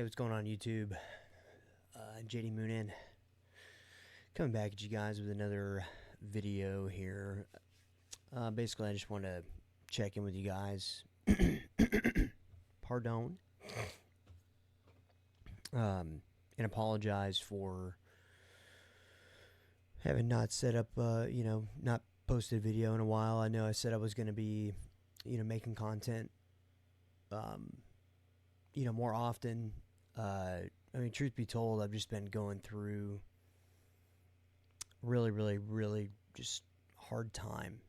Hey, what's going on YouTube? JD Moonin coming back at you guys with another video here. Basically, I just want to check in with you guys. Pardon. And apologize for having not set up, not posted a video in a while. I know I said I was going to be, making content, more often. Truth be told, I've just been going through really, really, really just hard time.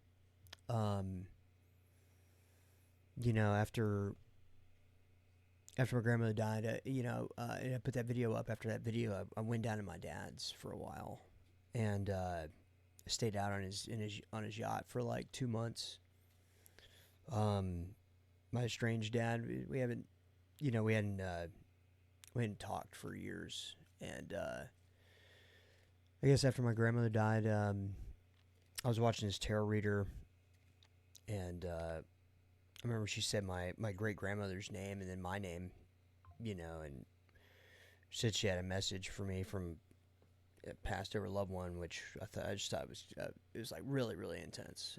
After my grandmother died, and I put that video up. After that video, I went down to my dad's for a while, and stayed out on his yacht for like 2 months. My estranged dad, we hadn't talked for years, and I guess after my grandmother died, I was watching this tarot reader, and I remember she said my great grandmother's name and then my name, and said she had a message for me from a passed over loved one, which I just thought it was like really, really intense.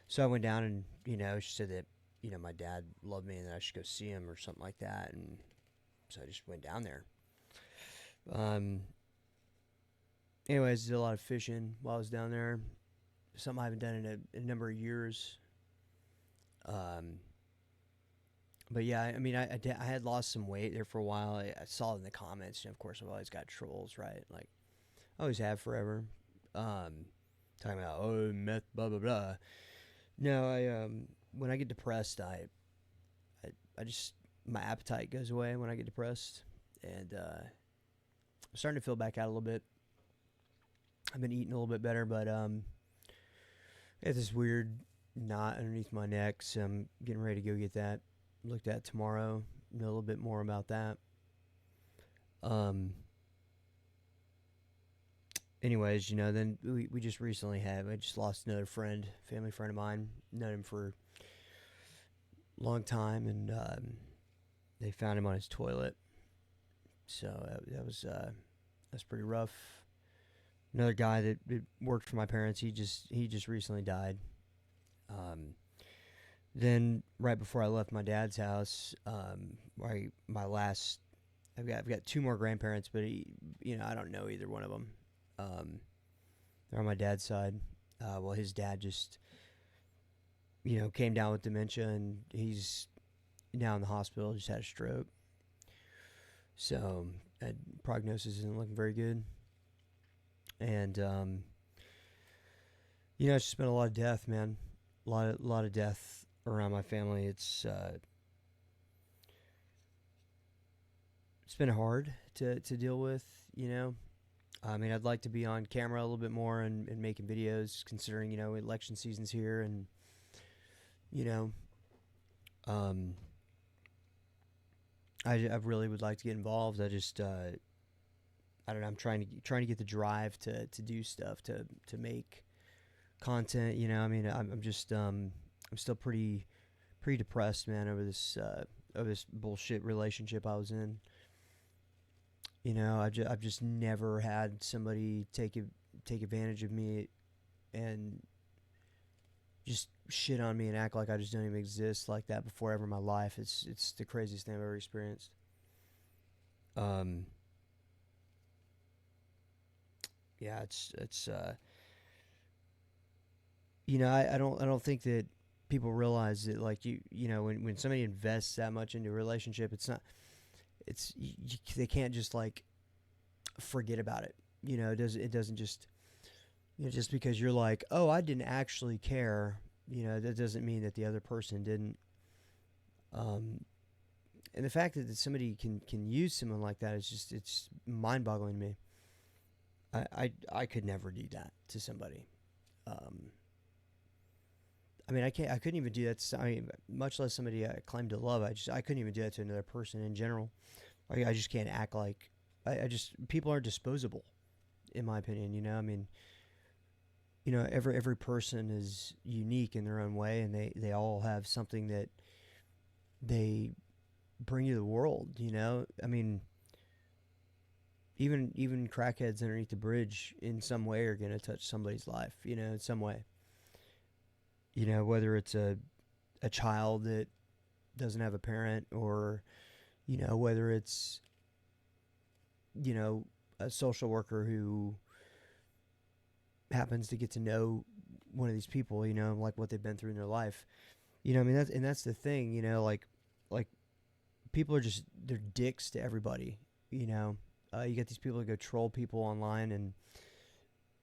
So I went down, and she said that my dad loved me and that I should go see him or something like that, and so I just went down there. Anyways, did a lot of fishing while I was down there. Something I haven't done in a number of years. But yeah, I had lost some weight there for a while. I saw it in the comments. Of course, I've always got trolls, right? Like, I always have forever. Talking about, oh, meth, blah, blah, blah. No, when I get depressed, I just, my appetite goes away when I get depressed. And I'm starting to feel back out a little bit. I've been eating a little bit better, but I have this weird knot underneath my neck, so I'm getting ready to go get that looked at tomorrow. Know a little bit more about that. Anyways, then we just recently I just lost another family friend of mine. Known him for a long time, and they found him on his toilet. So that was pretty rough. Another guy that worked for my parents, he just recently died. Then right before I left my dad's house, I've got two more grandparents, but I don't know either one of them. They're on my dad's side. Well, his dad just came down with dementia, and he's now in the hospital. Just had a stroke, so that prognosis isn't looking very good. And it's just been a lot of death, man. A lot of death around my family. It's been hard to deal with. I'd like to be on camera a little bit more and making videos, considering election season's here, and I really would like to get involved. I just I don't know. I'm trying to get the drive to do stuff, to make content. I'm just I'm still pretty depressed, man, over this bullshit relationship I was in. I've just never had somebody take advantage of me and just shit on me and act like I just don't even exist like that before ever in my life. It's the craziest thing I've ever experienced. Yeah, I don't think that people realize that, like, when somebody invests that much into a relationship, they can't just like forget about it. It doesn't just, just because you're like, oh, I didn't actually care, that doesn't mean that the other person didn't. And the fact that somebody can use someone like that is it's mind boggling to me. I could never do that to somebody. I couldn't even do that much less somebody I claim to love. I couldn't even do that to another person in general. I just can't act like, people are disposable, in my opinion. Every person is unique in their own way, and they all have something that they bring you the world. You know, I mean, even crackheads underneath the bridge in some way are gonna touch somebody's life. You know, in some way. You know, whether it's a child that doesn't have a parent, or you know, whether it's you know a social worker who happens to get to know one of these people, you know, like what they've been through in their life. You know, I mean that's the thing, you know, like people are just they're dicks to everybody, you know. You get these people that go troll people online, and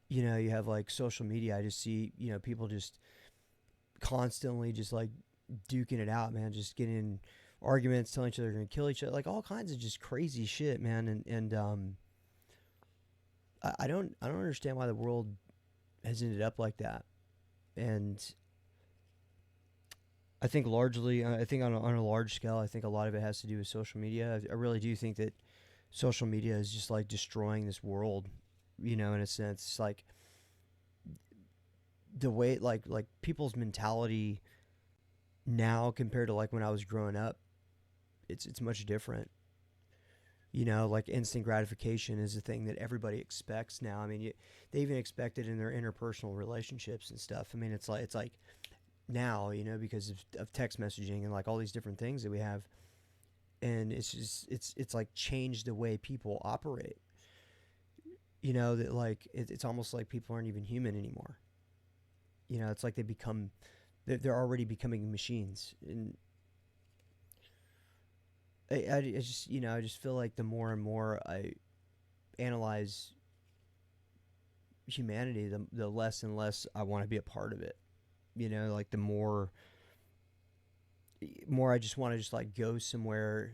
you know, you have like social media. I just see, you know, people just constantly just like duking it out, man, just getting in arguments, telling each other they're gonna kill each other, like all kinds of just crazy shit, man. And I don't understand why the world has ended up like that. And I think largely, I think on a large scale, I think a lot of it has to do with social media. I really do think that social media is just like destroying this world, you know, in a sense. It's like the way, like people's mentality now compared to like when I was growing up, it's much different. You know, like instant gratification is a thing that everybody expects now. I mean, they even expect it in their interpersonal relationships and stuff. I mean, it's like now, you know, because of text messaging and like all these different things that we have, and it's just it's like changed the way people operate. You know that like it's almost like people aren't even human anymore. You know, it's like they're already becoming machines, and I just you know I just feel like the more and more I analyze humanity, the less and less I want to be a part of it. You know, like the more I just want to just like go somewhere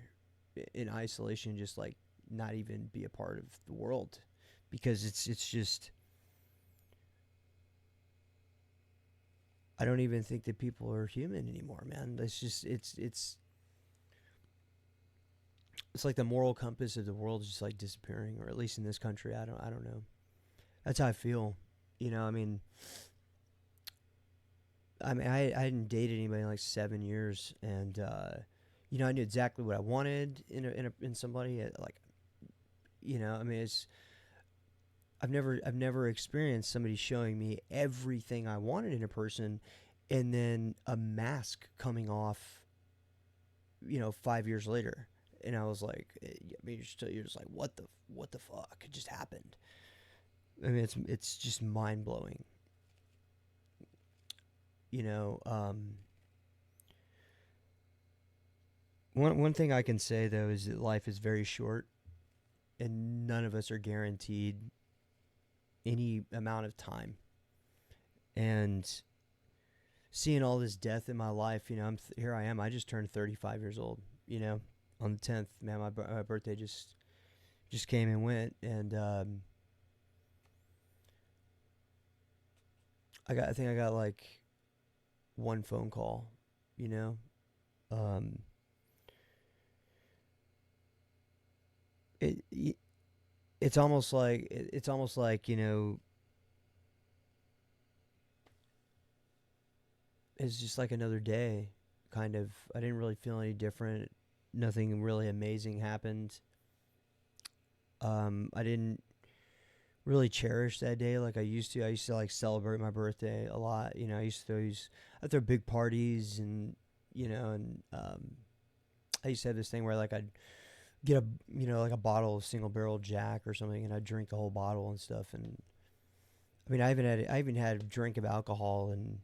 in isolation, just like not even be a part of the world, because it's just I don't even think that people are human anymore, man. It's just it's like the moral compass of the world is just like disappearing, or at least in this country. I don't know. That's how I feel. You know, I hadn't dated anybody in like 7 years, and you know, I knew exactly what I wanted in somebody. Like, you know, I mean, it's I've never experienced somebody showing me everything I wanted in a person, and then a mask coming off, you know, 5 years later. And I was like, I mean, you're just like, what the fuck just happened? I mean, it's just mind blowing. You know, one thing I can say though is that life is very short, and none of us are guaranteed any amount of time. And seeing all this death in my life, you know, here I am. I just turned 35 years old. You know, on the 10th, man, my birthday just came and went, and I think I got like one phone call. You know, um, it it's almost like you know it's just like another day. Kind of, I didn't really feel any different. Nothing really amazing happened. I didn't really cherish that day like I used to. I used to like celebrate my birthday a lot. You know, I throw big parties, and you know, and I used to have this thing where like I'd get a you know like a bottle of single barrel Jack or something, and I'd drink the whole bottle and stuff. And I mean, I even had a drink of alcohol, and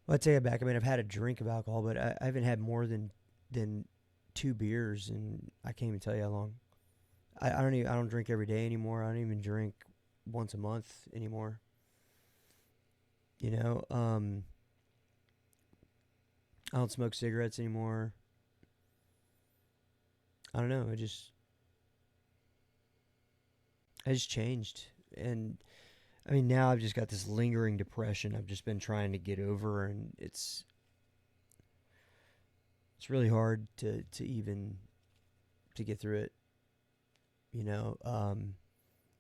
well, I take it back. I mean, I've had a drink of alcohol, but I haven't had more than two beers, and I can't even tell you how long. I don't drink every day anymore. I don't even drink once a month anymore. You know, I don't smoke cigarettes anymore. I don't know. I just changed, and I mean now I've just got this lingering depression. I've just been trying to get over, and it's really hard to even to get through it. You know, I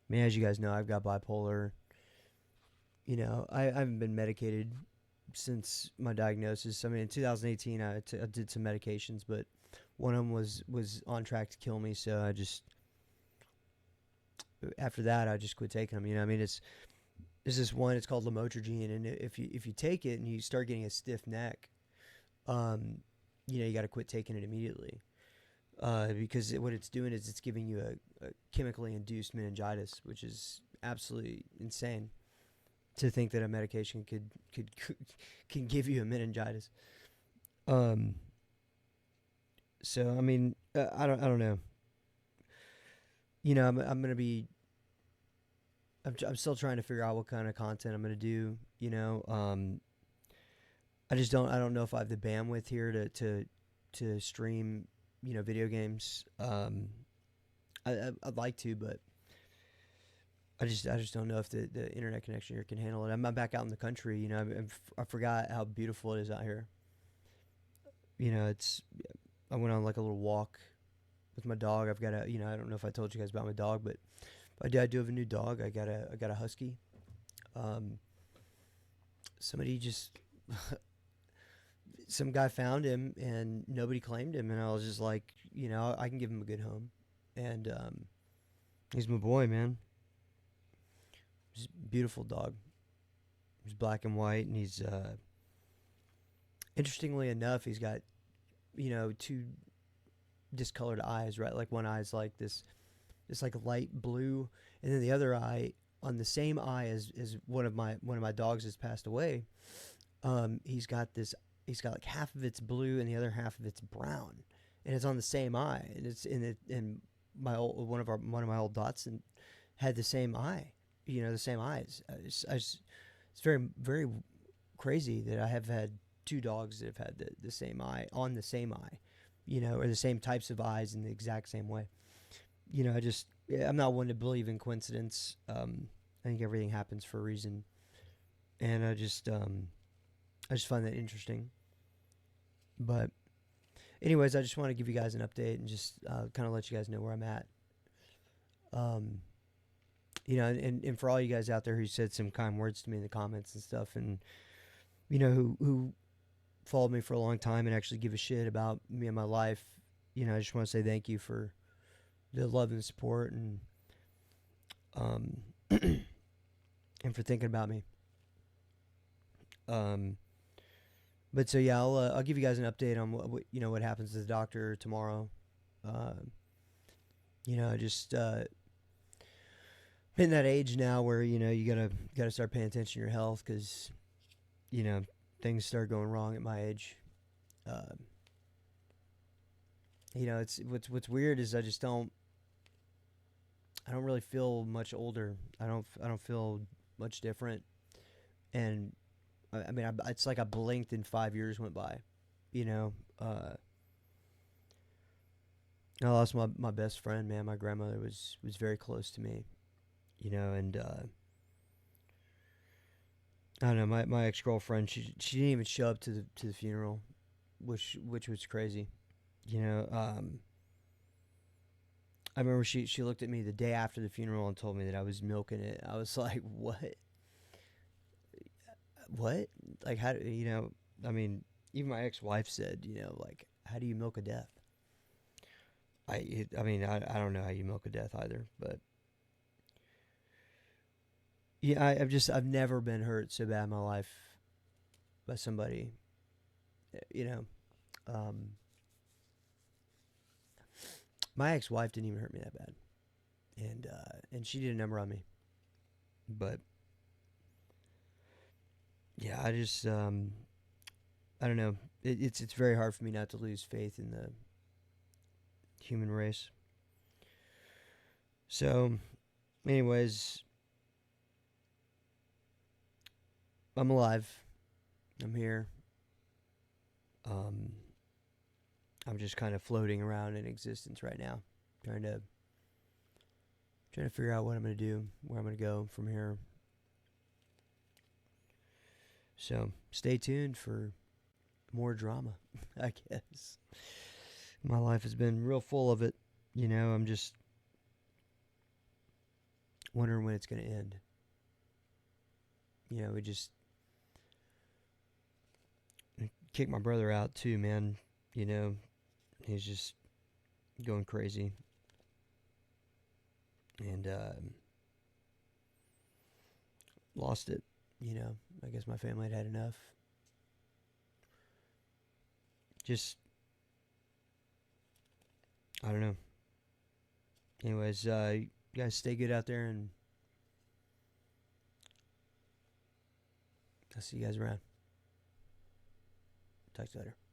mean, as you guys know, I've got bipolar. You know, I haven't been medicated since my diagnosis. I mean, in 2018, I did some medications, but one of them was on track to kill me. So I just after that, I just quit taking them. You know, I mean, it's this one. It's called lamotrigine, and if you take it and you start getting a stiff neck, um, you know, you got to quit taking it immediately. Because what it's doing is it's giving you a chemically induced meningitis, which is absolutely insane to think that a medication could can give you a meningitis. Um, so I mean, I don't know. You know, I'm gonna be. I'm still trying to figure out what kind of content I'm gonna do. You know, I don't know if I have the bandwidth here to stream, you know, video games. I'd like to, but I just don't know if the internet connection here can handle it. I'm back out in the country. You know, I forgot how beautiful it is out here. You know, I went on like a little walk with my dog. I've got a, you know, I don't know if I told you guys about my dog, but I do have a new dog. I got a husky. Um, somebody just some guy found him and nobody claimed him, and I was just like, you know, I can give him a good home, and he's my boy, man. He's a beautiful dog. He's black and white, and he's interestingly enough, he's got, you know, two discolored eyes, right? Like one eye's like this like light blue, and then the other eye on the same eye as one of my dogs has passed away. He's got like half of it's blue and the other half of it's brown, and it's on the same eye, and it's in it. And one of my old Datsun had the same eye, you know, the same eyes. It's very very crazy that I have had two dogs that have had the same eye on the same eye, you know, or the same types of eyes in the exact same way. You know, I'm not one to believe in coincidence. I think everything happens for a reason, and I just find that interesting. But anyways, I just want to give you guys an update and just kind of let you guys know where I'm at. Um, you know, and for all you guys out there who said some kind words to me in the comments and stuff, and you know who followed me for a long time and actually give a shit about me and my life, you know, I just want to say thank you for the love and support, and um, and for thinking about me. Um, but so yeah, I'll give you guys an update on what you know what happens to the doctor tomorrow. Um, you know, I just in that age now where you know you gotta start paying attention to your health because you know things start going wrong at my age. Um, you know, it's what's weird is I don't really feel much older. I don't feel much different, and I mean it's like I blinked and 5 years went by. You know, I lost my best friend. Man, my grandmother was very close to me. You know, and I don't know, my ex girlfriend. She didn't even show up to the funeral, which was crazy. You know, I remember she looked at me the day after the funeral and told me that I was milking it. I was like, what? What? Like, how do you know? I mean, even my ex wife said, you know, like, how do you milk a death? I mean, I don't know how you milk a death either, but yeah, I've never been hurt so bad in my life by somebody, you know. Um, my ex wife didn't even hurt me that bad, and she did a number on me, but yeah, I don't know. It's very hard for me not to lose faith in the human race. So, anyways, I'm alive. I'm here. Um, I'm just kind of floating around in existence right now, trying to figure out what I'm gonna do, where I'm gonna go from here. So stay tuned for more drama. I guess my life has been real full of it. You know, I'm just wondering when it's gonna end. You know, we just kicked my brother out too, man. You know, he's just going crazy. And lost it. You know, I guess my family had enough. Just, I don't know. Anyways, you guys stay good out there, and I'll see you guys around. Talk to you later.